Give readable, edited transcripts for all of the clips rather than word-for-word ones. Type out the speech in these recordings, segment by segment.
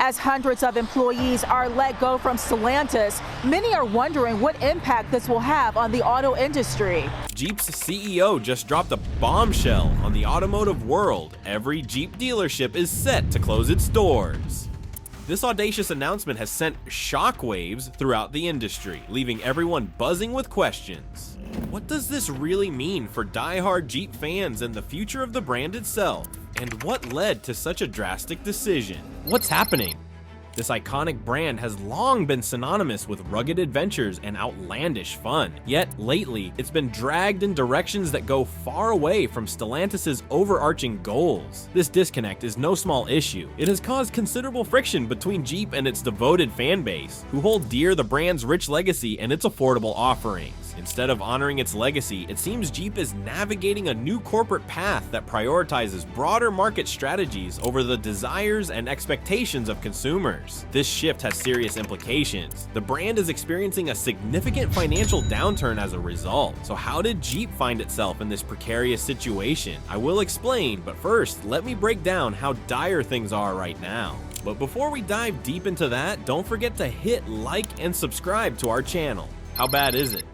As hundreds of employees are let go from Stellantis, many are wondering what impact this will have on the auto industry. Jeep's CEO just dropped a bombshell on the automotive world. Every Jeep dealership is set to close its doors. This audacious announcement has sent shockwaves throughout the industry, leaving everyone buzzing with questions. What does this really mean for die-hard Jeep fans and the future of the brand itself? And what led to such a drastic decision? What's happening? This iconic brand has long been synonymous with rugged adventures and outlandish fun. Yet lately, it's been dragged in directions that go far away from Stellantis' overarching goals. This disconnect is no small issue. It has caused considerable friction between Jeep and its devoted fan base, who hold dear the brand's rich legacy and its affordable offerings. Instead of honoring its legacy, it seems Jeep is navigating a new corporate path that prioritizes broader market strategies over the desires and expectations of consumers. This shift has serious implications. The brand is experiencing a significant financial downturn as a result. So how did Jeep find itself in this precarious situation? I will explain, but first, let me break down how dire things are right now. But before we dive deep into that, don't forget to hit like and subscribe to our channel. How bad is it?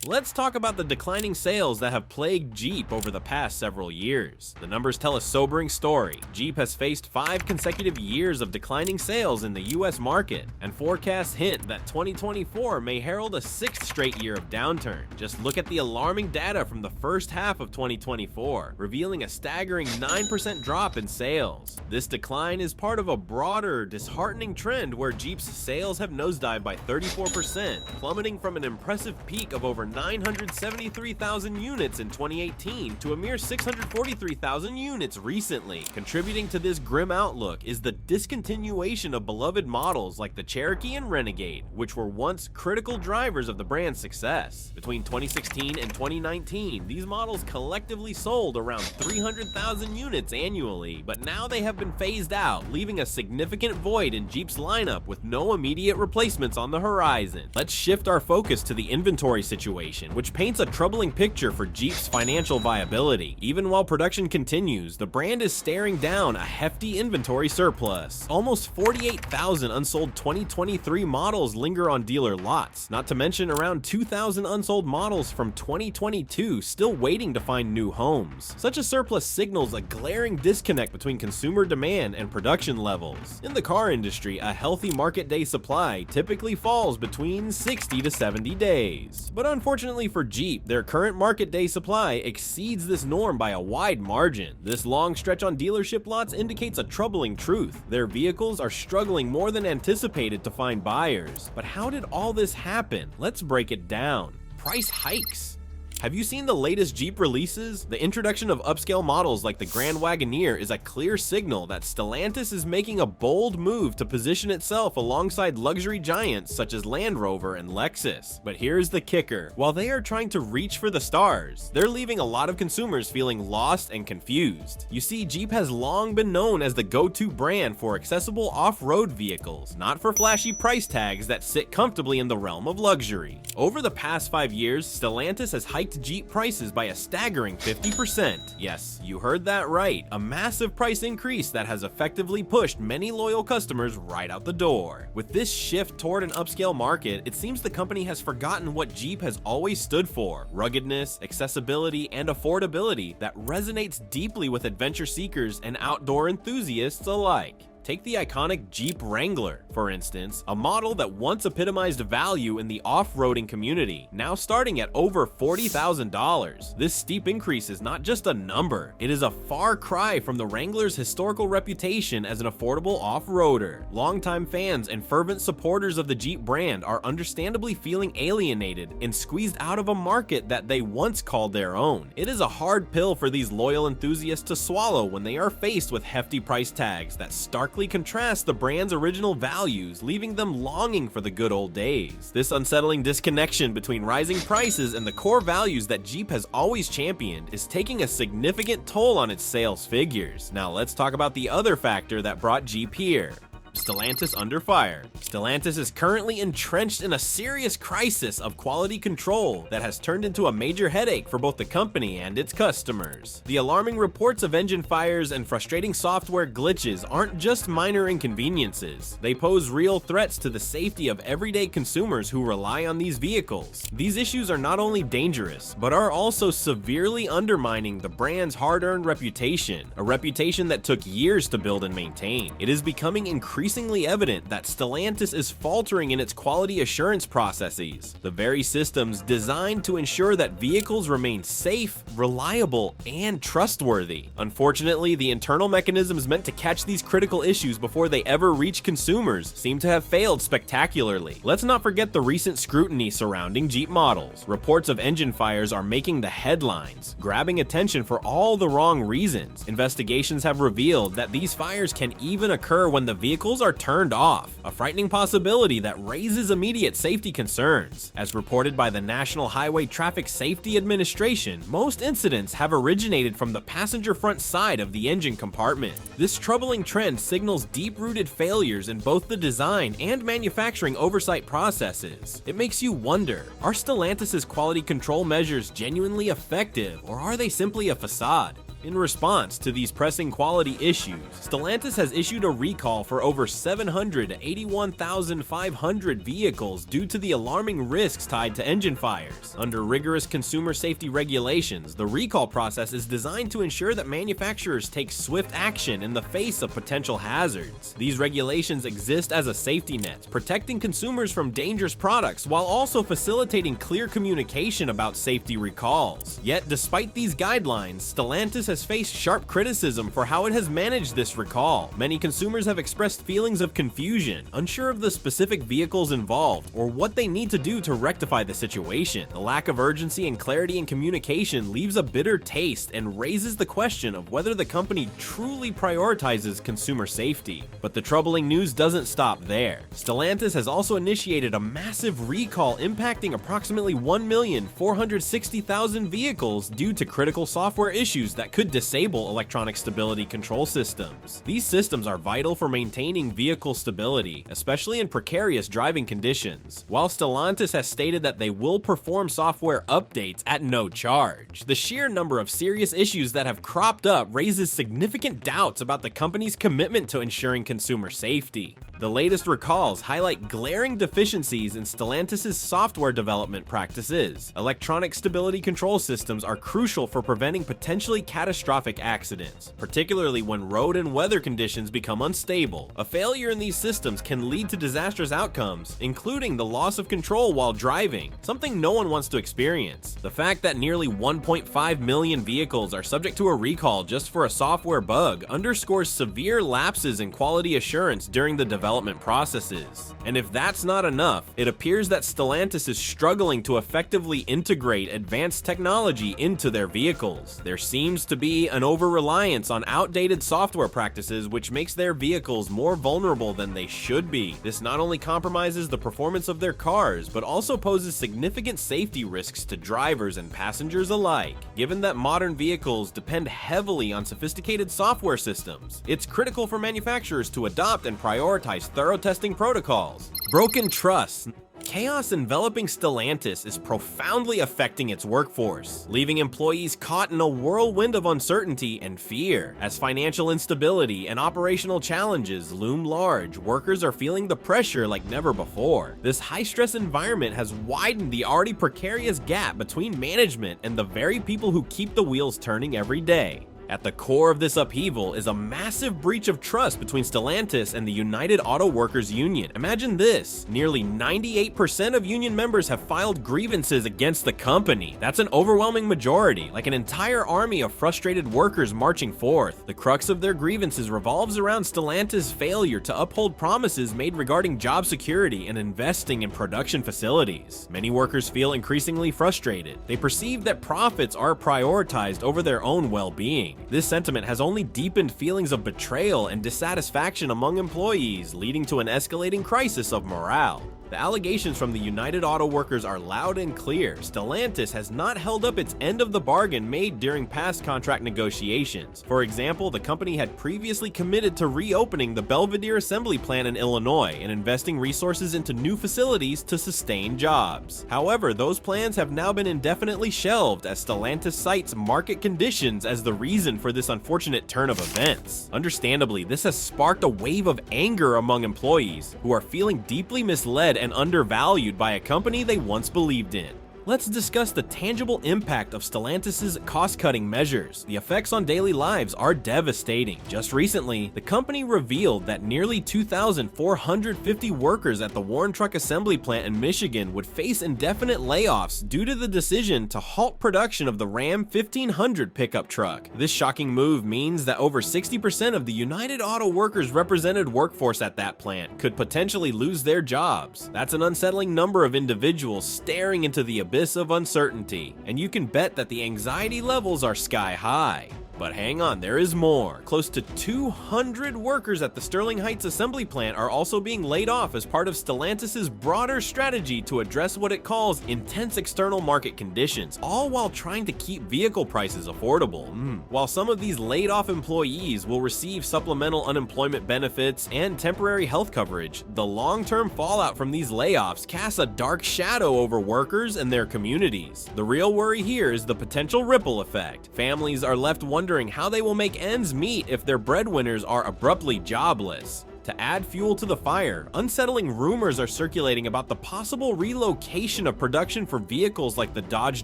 Let's talk about the declining sales that have plagued Jeep over the past several years. The numbers tell a sobering story. Jeep has faced 5 consecutive years of declining sales in the US market, and forecasts hint that 2024 may herald a 6th straight year of downturn. Just look at the alarming data from the first half of 2024, revealing a staggering 9% drop in sales. This decline is part of a broader, disheartening trend where Jeep's sales have nosedived by 34%, plummeting from an impressive peak of over 973,000 units in 2018 to a mere 643,000 units recently. Contributing to this grim outlook is the discontinuation of beloved models like the Cherokee and Renegade, which were once critical drivers of the brand's success. Between 2016 and 2019, these models collectively sold around 300,000 units annually, but now they have been phased out, leaving a significant void in Jeep's lineup with no immediate replacements on the horizon. Let's shift our focus to the inventory situation, which paints a troubling picture for Jeep's financial viability. Even while production continues, the brand is staring down a hefty inventory surplus. Almost 48,000 unsold 2023 models linger on dealer lots, not to mention around 2,000 unsold models from 2022 still waiting to find new homes. Such a surplus signals a glaring disconnect between consumer demand and production levels. In the car industry, a healthy market day supply typically falls between 60 to 70 days. But unfortunately for Jeep, their current market day supply exceeds this norm by a wide margin. This long stretch on dealership lots indicates a troubling truth. Their vehicles are struggling more than anticipated to find buyers. But how did all this happen? Let's break it down. Price hikes. Have you seen the latest Jeep releases? The introduction of upscale models like the Grand Wagoneer is a clear signal that Stellantis is making a bold move to position itself alongside luxury giants such as Land Rover and Lexus. But here's the kicker. While they are trying to reach for the stars, they're leaving a lot of consumers feeling lost and confused. You see, Jeep has long been known as the go-to brand for accessible off-road vehicles, not for flashy price tags that sit comfortably in the realm of luxury. Over the past 5 years, Stellantis has hiked Jeep prices by a staggering 50%. Yes, you heard that right. A massive price increase that has effectively pushed many loyal customers right out the door. With this shift toward an upscale market, it seems the company has forgotten what Jeep has always stood for: ruggedness, accessibility, and affordability that resonates deeply with adventure seekers and outdoor enthusiasts alike. Take the iconic Jeep Wrangler, for instance, a model that once epitomized value in the off-roading community, now starting at over $40,000. This steep increase is not just a number, it is a far cry from the Wrangler's historical reputation as an affordable off-roader. Longtime fans and fervent supporters of the Jeep brand are understandably feeling alienated and squeezed out of a market that they once called their own. It is a hard pill for these loyal enthusiasts to swallow when they are faced with hefty price tags that starkly contrast the brand's original values, leaving them longing for the good old days. This unsettling disconnection between rising prices and the core values that Jeep has always championed is taking a significant toll on its sales figures. Now let's talk about the other factor that brought Jeep here: Stellantis under fire. Stellantis is currently entrenched in a serious crisis of quality control that has turned into a major headache for both the company and its customers. The alarming reports of engine fires and frustrating software glitches aren't just minor inconveniences. They pose real threats to the safety of everyday consumers who rely on these vehicles. These issues are not only dangerous, but are also severely undermining the brand's hard-earned reputation, a reputation that took years to build and maintain. It is becoming increasingly evident that Stellantis is faltering in its quality assurance processes, the very systems designed to ensure that vehicles remain safe, reliable, and trustworthy. Unfortunately, the internal mechanisms meant to catch these critical issues before they ever reach consumers seem to have failed spectacularly. Let's not forget the recent scrutiny surrounding Jeep models. Reports of engine fires are making the headlines, grabbing attention for all the wrong reasons. Investigations have revealed that these fires can even occur when the vehicles are turned off, a frightening possibility that raises immediate safety concerns. As reported by the National Highway Traffic Safety Administration, most incidents have originated from the passenger front side of the engine compartment. This troubling trend signals deep-rooted failures in both the design and manufacturing oversight processes. It makes you wonder, are Stellantis' quality control measures genuinely effective, or are they simply a facade? In response to these pressing quality issues, Stellantis has issued a recall for over 781,500 vehicles due to the alarming risks tied to engine fires. Under rigorous consumer safety regulations, the recall process is designed to ensure that manufacturers take swift action in the face of potential hazards. These regulations exist as a safety net, protecting consumers from dangerous products while also facilitating clear communication about safety recalls. Yet, despite these guidelines, Stellantis has faced sharp criticism for how it has managed this recall. Many consumers have expressed feelings of confusion, unsure of the specific vehicles involved or what they need to do to rectify the situation. The lack of urgency and clarity in communication leaves a bitter taste and raises the question of whether the company truly prioritizes consumer safety. But the troubling news doesn't stop there. Stellantis has also initiated a massive recall impacting approximately 1,460,000 vehicles due to critical software issues that could disable electronic stability control systems. These systems are vital for maintaining vehicle stability, especially in precarious driving conditions. While Stellantis has stated that they will perform software updates at no charge, the sheer number of serious issues that have cropped up raises significant doubts about the company's commitment to ensuring consumer safety. The latest recalls highlight glaring deficiencies in Stellantis' software development practices. Electronic stability control systems are crucial for preventing potentially catastrophic accidents, particularly when road and weather conditions become unstable. A failure in these systems can lead to disastrous outcomes, including the loss of control while driving, something no one wants to experience. The fact that nearly 1.5 million vehicles are subject to a recall just for a software bug underscores severe lapses in quality assurance during the development processes. And if that's not enough, it appears that Stellantis is struggling to effectively integrate advanced technology into their vehicles. There seems to be an over-reliance on outdated software practices, which makes their vehicles more vulnerable than they should be. This not only compromises the performance of their cars, but also poses significant safety risks to drivers and passengers alike. Given that modern vehicles depend heavily on sophisticated software systems, it's critical for manufacturers to adopt and prioritize thorough testing protocols. Broken trust. Chaos enveloping Stellantis is profoundly affecting its workforce, leaving employees caught in a whirlwind of uncertainty and fear. As financial instability and operational challenges loom large, workers are feeling the pressure like never before. This high-stress environment has widened the already precarious gap between management and the very people who keep the wheels turning every day. At the core of this upheaval is a massive breach of trust between Stellantis and the United Auto Workers Union. Imagine this, nearly 98% of union members have filed grievances against the company. That's an overwhelming majority, like an entire army of frustrated workers marching forth. The crux of their grievances revolves around Stellantis' failure to uphold promises made regarding job security and investing in production facilities. Many workers feel increasingly frustrated. They perceive that profits are prioritized over their own well-being. This sentiment has only deepened feelings of betrayal and dissatisfaction among employees, leading to an escalating crisis of morale. The allegations from the United Auto Workers are loud and clear. Stellantis has not held up its end of the bargain made during past contract negotiations. For example, the company had previously committed to reopening the Belvidere assembly plant in Illinois and investing resources into new facilities to sustain jobs. However, those plans have now been indefinitely shelved as Stellantis cites market conditions as the reason for this unfortunate turn of events. Understandably, this has sparked a wave of anger among employees who are feeling deeply misled and undervalued by a company they once believed in. Let's discuss the tangible impact of Stellantis' cost-cutting measures. The effects on daily lives are devastating. Just recently, the company revealed that nearly 2,450 workers at the Warren Truck Assembly plant in Michigan would face indefinite layoffs due to the decision to halt production of the Ram 1500 pickup truck. This shocking move means that over 60% of the United Auto Workers represented workforce at that plant could potentially lose their jobs. That's an unsettling number of individuals staring into the abyss of uncertainty, and you can bet that the anxiety levels are sky high. But hang on, there is more. Close to 200 workers at the Sterling Heights assembly plant are also being laid off as part of Stellantis' broader strategy to address what it calls intense external market conditions, all while trying to keep vehicle prices affordable. While some of these laid off employees will receive supplemental unemployment benefits and temporary health coverage, the long-term fallout from these layoffs casts a dark shadow over workers and their communities. The real worry here is the potential ripple effect. Families are left wondering how they will make ends meet if their breadwinners are abruptly jobless. To add fuel to the fire, unsettling rumors are circulating about the possible relocation of production for vehicles like the Dodge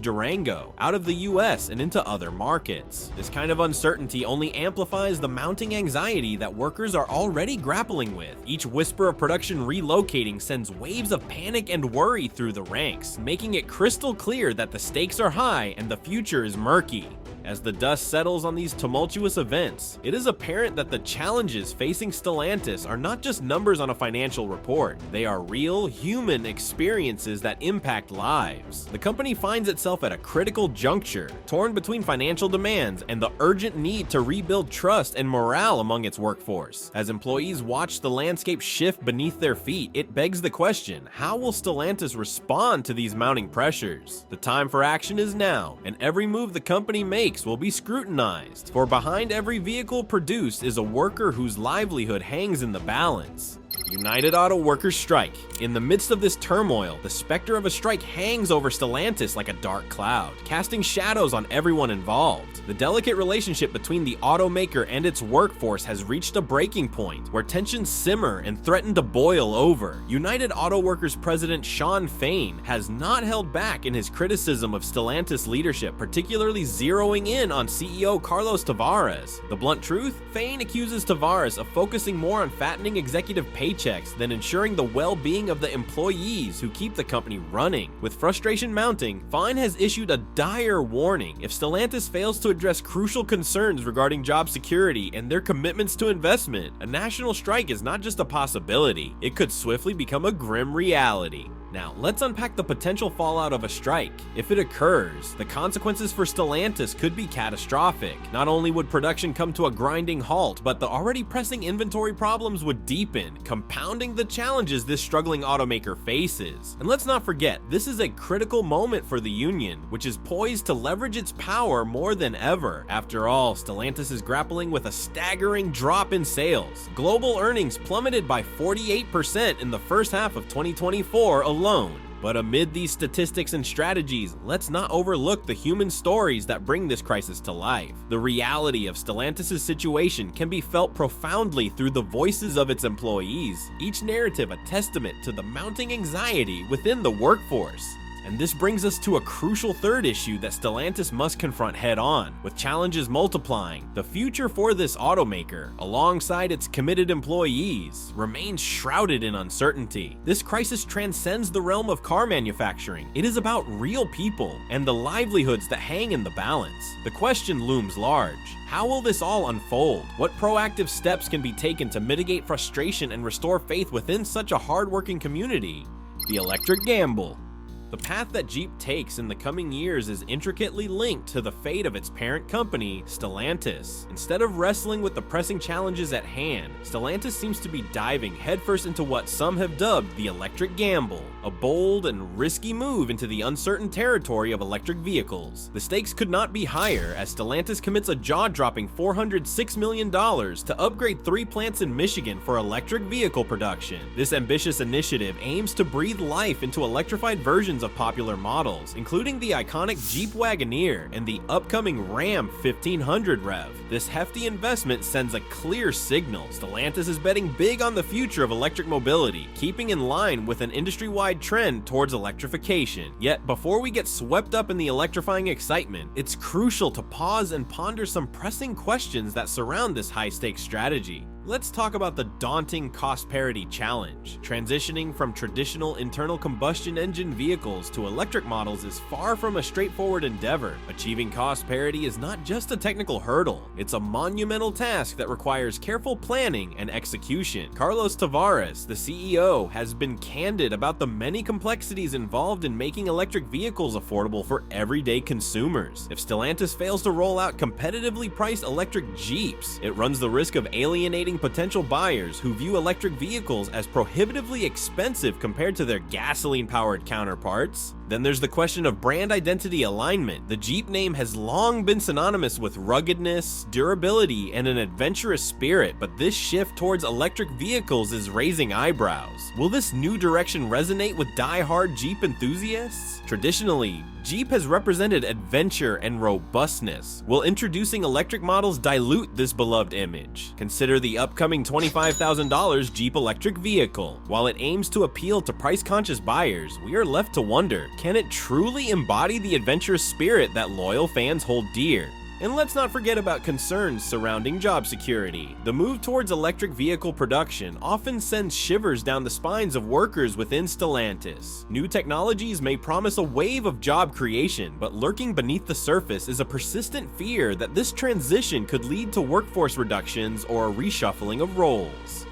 Durango out of the US and into other markets. This kind of uncertainty only amplifies the mounting anxiety that workers are already grappling with. Each whisper of production relocating sends waves of panic and worry through the ranks, making it crystal clear that the stakes are high and the future is murky. As the dust settles on these tumultuous events, it is apparent that the challenges facing Stellantis are not just numbers on a financial report. They are real, human experiences that impact lives. The company finds itself at a critical juncture, torn between financial demands and the urgent need to rebuild trust and morale among its workforce. As employees watch the landscape shift beneath their feet, it begs the question, how will Stellantis respond to these mounting pressures? The time for action is now, and every move the company makes will be scrutinized, for behind every vehicle produced is a worker whose livelihood hangs in the balance. United Auto Workers strike. In the midst of this turmoil, the specter of a strike hangs over Stellantis like a dark cloud, casting shadows on everyone involved. The delicate relationship between the automaker and its workforce has reached a breaking point, where tensions simmer and threaten to boil over. United Auto Workers President Shawn Fain has not held back in his criticism of Stellantis leadership, particularly zeroing in on CEO Carlos Tavares. The blunt truth? Fain accuses Tavares of focusing more on fattening executive paychecks than ensuring the well-being of the employees who keep the company running. With frustration mounting, Fain has issued a dire warning. If Stellantis fails to address crucial concerns regarding job security and their commitments to investment, a national strike is not just a possibility, it could swiftly become a grim reality. Now, let's unpack the potential fallout of a strike. If it occurs, the consequences for Stellantis could be catastrophic. Not only would production come to a grinding halt, but the already pressing inventory problems would deepen, compounding the challenges this struggling automaker faces. And let's not forget, this is a critical moment for the union, which is poised to leverage its power more than ever. After all, Stellantis is grappling with a staggering drop in sales. Global earnings plummeted by 48% in the first half of 2024 alone. But amid these statistics and strategies, let's not overlook the human stories that bring this crisis to life. The reality of Stellantis' situation can be felt profoundly through the voices of its employees, each narrative a testament to the mounting anxiety within the workforce. And this brings us to a crucial third issue that Stellantis must confront head-on. With challenges multiplying, the future for this automaker, alongside its committed employees, remains shrouded in uncertainty. This crisis transcends the realm of car manufacturing. It is about real people and the livelihoods that hang in the balance. The question looms large. How will this all unfold? What proactive steps can be taken to mitigate frustration and restore faith within such a hardworking community? The electric gamble. The path that Jeep takes in the coming years is intricately linked to the fate of its parent company, Stellantis. Instead of wrestling with the pressing challenges at hand, Stellantis seems to be diving headfirst into what some have dubbed the electric gamble, a bold and risky move into the uncertain territory of electric vehicles. The stakes could not be higher as Stellantis commits a jaw-dropping $406 million to upgrade 3 plants in Michigan for electric vehicle production. This ambitious initiative aims to breathe life into electrified versions of popular models, including the iconic Jeep Wagoneer and the upcoming Ram 1500 Rev. This hefty investment sends a clear signal. Stellantis is betting big on the future of electric mobility, keeping in line with an industry-wide trend towards electrification. Yet, before we get swept up in the electrifying excitement, it's crucial to pause and ponder some pressing questions that surround this high-stakes strategy. Let's talk about the daunting cost parity challenge. Transitioning from traditional internal combustion engine vehicles to electric models is far from a straightforward endeavor. Achieving cost parity is not just a technical hurdle, it's a monumental task that requires careful planning and execution. Carlos Tavares, the CEO, has been candid about the many complexities involved in making electric vehicles affordable for everyday consumers. If Stellantis fails to roll out competitively priced electric Jeeps, it runs the risk of alienating potential buyers who view electric vehicles as prohibitively expensive compared to their gasoline-powered counterparts. Then there's the question of brand identity alignment. The Jeep name has long been synonymous with ruggedness, durability, and an adventurous spirit, but this shift towards electric vehicles is raising eyebrows. Will this new direction resonate with die-hard Jeep enthusiasts? Traditionally, Jeep has represented adventure and robustness. Will introducing electric models dilute this beloved image? Consider the upcoming $25,000 Jeep electric vehicle. While it aims to appeal to price-conscious buyers, we are left to wonder, can it truly embody the adventurous spirit that loyal fans hold dear? And let's not forget about concerns surrounding job security. The move towards electric vehicle production often sends shivers down the spines of workers within Stellantis. New technologies may promise a wave of job creation, but lurking beneath the surface is a persistent fear that this transition could lead to workforce reductions or a reshuffling of roles.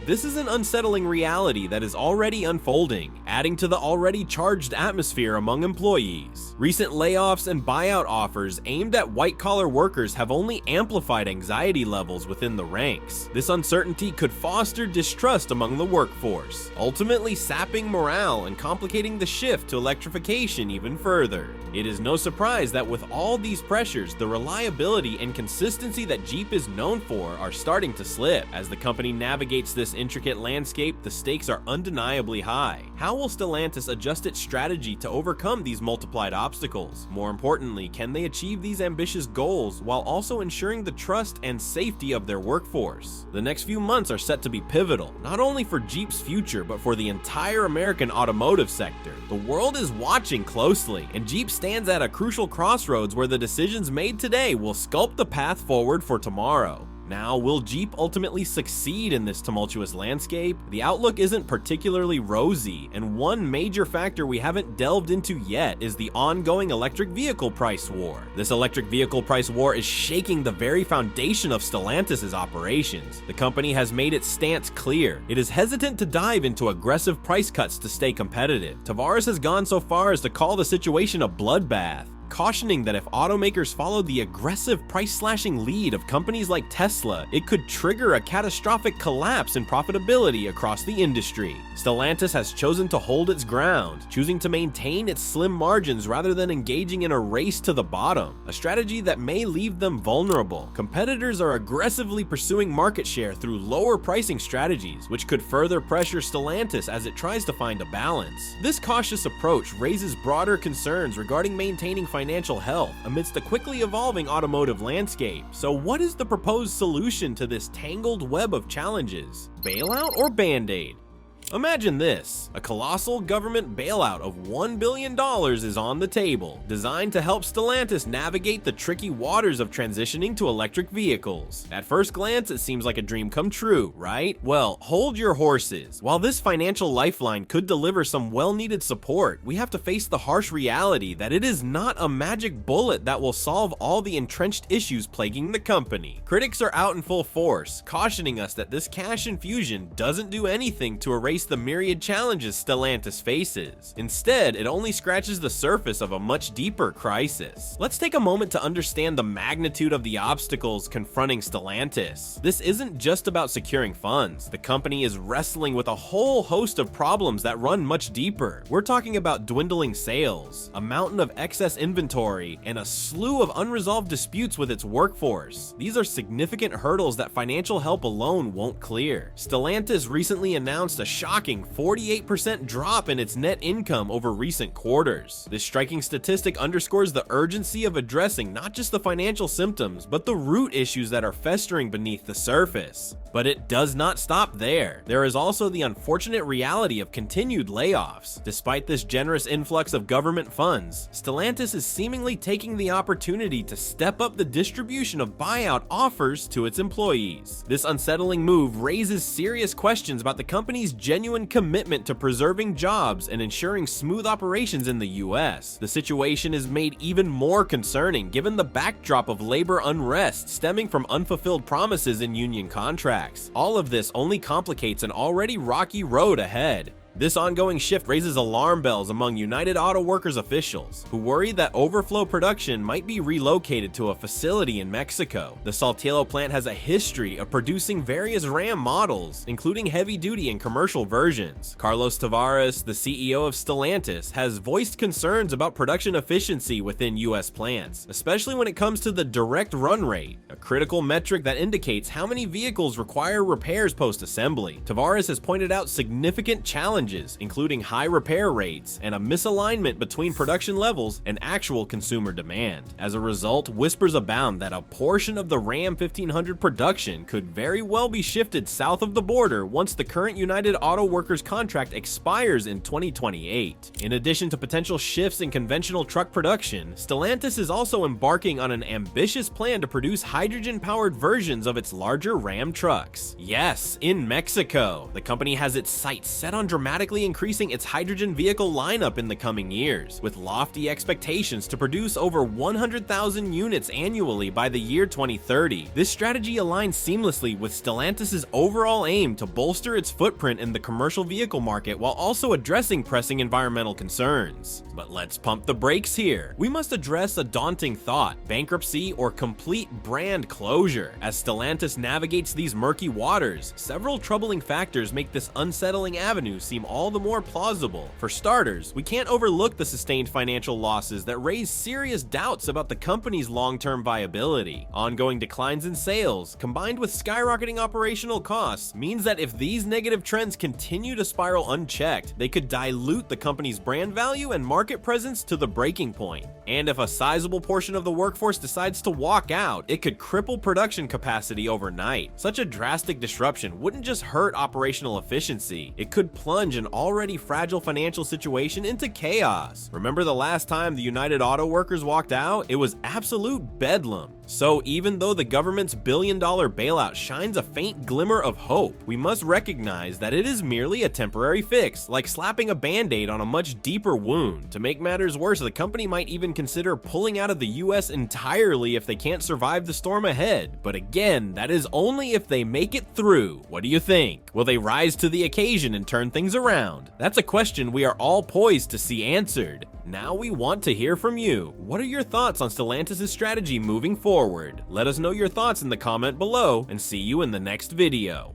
This is an unsettling reality that is already unfolding, adding to the already charged atmosphere among employees. Recent layoffs and buyout offers aimed at white-collar workers have only amplified anxiety levels within the ranks. This uncertainty could foster distrust among the workforce, ultimately sapping morale and complicating the shift to electrification even further. It is no surprise that with all these pressures, the reliability and consistency that Jeep is known for are starting to slip. As the company navigates this intricate landscape, the stakes are undeniably high. How will Stellantis adjust its strategy to overcome these multiplied obstacles? More importantly, can they achieve these ambitious goals while also ensuring the trust and safety of their workforce? The next few months are set to be pivotal, not only for Jeep's future, but for the entire American automotive sector. The world is watching closely, and Jeep stands at a crucial crossroads where the decisions made today will sculpt the path forward for tomorrow. Now, will Jeep ultimately succeed in this tumultuous landscape? The outlook isn't particularly rosy, and one major factor we haven't delved into yet is the ongoing electric vehicle price war. This electric vehicle price war is shaking the very foundation of Stellantis' operations. The company has made its stance clear. It is hesitant to dive into aggressive price cuts to stay competitive. Tavares has gone so far as to call the situation a bloodbath, cautioning that if automakers follow the aggressive price-slashing lead of companies like Tesla, it could trigger a catastrophic collapse in profitability across the industry. Stellantis has chosen to hold its ground, choosing to maintain its slim margins rather than engaging in a race to the bottom, a strategy that may leave them vulnerable. Competitors are aggressively pursuing market share through lower pricing strategies, which could further pressure Stellantis as it tries to find a balance. This cautious approach raises broader concerns regarding maintaining financial health amidst a quickly evolving automotive landscape. So what is the proposed solution to this tangled web of challenges? Bailout or Band-Aid? Imagine this, a colossal government bailout of $1 billion is on the table, designed to help Stellantis navigate the tricky waters of transitioning to electric vehicles. At first glance, it seems like a dream come true, right? Well, hold your horses. While this financial lifeline could deliver some well-needed support, we have to face the harsh reality that it is not a magic bullet that will solve all the entrenched issues plaguing the company. Critics are out in full force, cautioning us that this cash infusion doesn't do anything to erase erase the myriad challenges Stellantis faces. Instead, it only scratches the surface of a much deeper crisis. Let's take a moment to understand the magnitude of the obstacles confronting Stellantis. This isn't just about securing funds. The company is wrestling with a whole host of problems that run much deeper. We're talking about dwindling sales, a mountain of excess inventory, and a slew of unresolved disputes with its workforce. These are significant hurdles that financial help alone won't clear. Stellantis recently announced a shocking 48% drop in its net income over recent quarters. This striking statistic underscores the urgency of addressing not just the financial symptoms, but the root issues that are festering beneath the surface. But it does not stop there. There is also the unfortunate reality of continued layoffs. Despite this generous influx of government funds, Stellantis is seemingly taking the opportunity to step up the distribution of buyout offers to its employees. This unsettling move raises serious questions about the company's genuine commitment to preserving jobs and ensuring smooth operations in the US. The situation is made even more concerning given the backdrop of labor unrest stemming from unfulfilled promises in union contracts. All of this only complicates an already rocky road ahead. This ongoing shift raises alarm bells among United Auto Workers officials, who worry that overflow production might be relocated to a facility in Mexico. The Saltillo plant has a history of producing various Ram models, including heavy-duty and commercial versions. Carlos Tavares, the CEO of Stellantis, has voiced concerns about production efficiency within US plants, especially when it comes to the direct run rate, a critical metric that indicates how many vehicles require repairs post-assembly. Tavares has pointed out significant challenges, including high repair rates and a misalignment between production levels and actual consumer demand. As a result, whispers abound that a portion of the Ram 1500 production could very well be shifted south of the border once the current United Auto Workers contract expires in 2028. In addition to potential shifts in conventional truck production, Stellantis is also embarking on an ambitious plan to produce hydrogen-powered versions of its larger Ram trucks. Yes, in Mexico. The company has its sights set on dramatically increasing its hydrogen vehicle lineup in the coming years, with lofty expectations to produce over 100,000 units annually by the year 2030. This strategy aligns seamlessly with Stellantis' overall aim to bolster its footprint in the commercial vehicle market while also addressing pressing environmental concerns. But let's pump the brakes here. We must address a daunting thought: bankruptcy or complete brand closure. As Stellantis navigates these murky waters, several troubling factors make this unsettling avenue seem all the more plausible. For starters, we can't overlook the sustained financial losses that raise serious doubts about the company's long-term viability. Ongoing declines in sales, combined with skyrocketing operational costs, means that if these negative trends continue to spiral unchecked, they could dilute the company's brand value and market presence to the breaking point. And if a sizable portion of the workforce decides to walk out, it could cripple production capacity overnight. Such a drastic disruption wouldn't just hurt operational efficiency, it could plunge an already fragile financial situation into chaos. Remember the last time the United Auto Workers walked out? It was absolute bedlam. So even though the government's billion-dollar bailout shines a faint glimmer of hope, we must recognize that it is merely a temporary fix, like slapping a band-aid on a much deeper wound. To make matters worse, the company might even consider pulling out of the US entirely if they can't survive the storm ahead. But again, that is only if they make it through. What do you think? Will they rise to the occasion and turn things around? That's a question we are all poised to see answered. Now we want to hear from you. What are your thoughts on Stellantis' strategy moving forward? Let us know your thoughts in the comment below and see you in the next video.